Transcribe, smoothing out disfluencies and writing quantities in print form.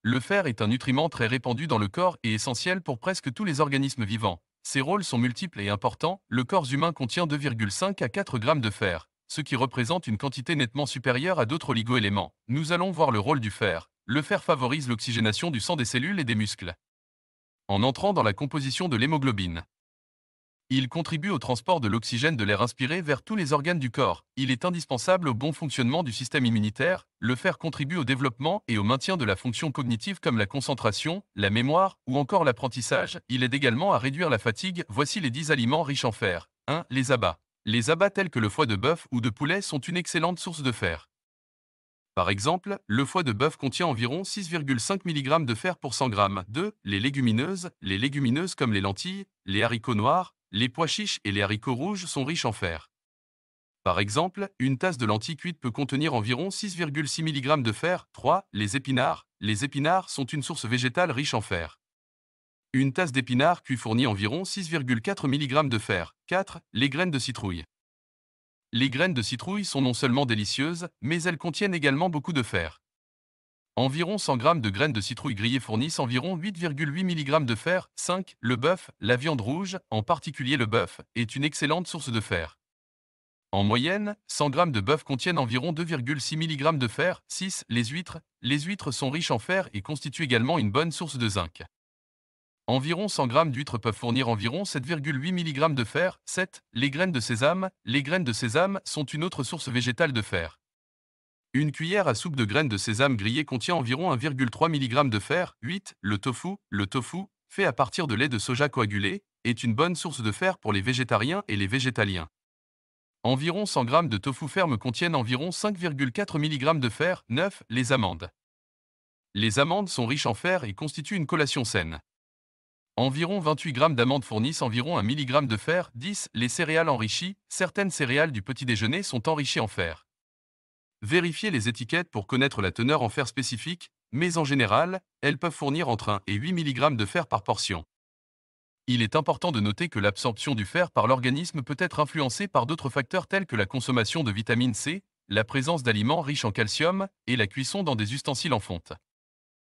Le fer est un nutriment très répandu dans le corps et essentiel pour presque tous les organismes vivants. Ses rôles sont multiples et importants. Le corps humain contient 2,5 à 4 grammes de fer, ce qui représente une quantité nettement supérieure à d'autres oligoéléments. Nous allons voir le rôle du fer. Le fer favorise l'oxygénation du sang des cellules et des muscles. En entrant dans la composition de l'hémoglobine, il contribue au transport de l'oxygène de l'air inspiré vers tous les organes du corps. Il est indispensable au bon fonctionnement du système immunitaire. Le fer contribue au développement et au maintien de la fonction cognitive comme la concentration, la mémoire ou encore l'apprentissage. Il aide également à réduire la fatigue. Voici les 10 aliments riches en fer. 1. Les abats. Les abats tels que le foie de bœuf ou de poulet sont une excellente source de fer. Par exemple, le foie de bœuf contient environ 6,5 mg de fer pour 100 g. 2. Les légumineuses. Les légumineuses comme les lentilles, les haricots noirs, les pois chiches et les haricots rouges sont riches en fer. Par exemple, une tasse de lentilles cuites peut contenir environ 6,6 mg de fer. 3. Les épinards. Les épinards sont une source végétale riche en fer. Une tasse d'épinards cuit fournit environ 6,4 mg de fer. 4. Les graines de citrouille. Les graines de citrouille sont non seulement délicieuses, mais elles contiennent également beaucoup de fer. Environ 100 g de graines de citrouille grillées fournissent environ 8,8 mg de fer. 5. Le bœuf. La viande rouge, en particulier le bœuf, est une excellente source de fer. En moyenne, 100 g de bœuf contiennent environ 2,6 mg de fer. 6. Les huîtres. Les huîtres sont riches en fer et constituent également une bonne source de zinc. Environ 100 g d'huîtres peuvent fournir environ 7,8 mg de fer. 7. Les graines de sésame. Les graines de sésame sont une autre source végétale de fer. Une cuillère à soupe de graines de sésame grillées contient environ 1,3 mg de fer. 8. Le tofu. Le tofu, fait à partir de lait de soja coagulé, est une bonne source de fer pour les végétariens et les végétaliens. Environ 100 g de tofu ferme contiennent environ 5,4 mg de fer. 9. Les amandes. Les amandes sont riches en fer et constituent une collation saine. Environ 28 g d'amandes fournissent environ 1 mg de fer. 10. Les céréales enrichies. Certaines céréales du petit déjeuner sont enrichies en fer. Vérifiez les étiquettes pour connaître la teneur en fer spécifique, mais en général, elles peuvent fournir entre 1 et 8 mg de fer par portion. Il est important de noter que l'absorption du fer par l'organisme peut être influencée par d'autres facteurs tels que la consommation de vitamine C, la présence d'aliments riches en calcium et la cuisson dans des ustensiles en fonte.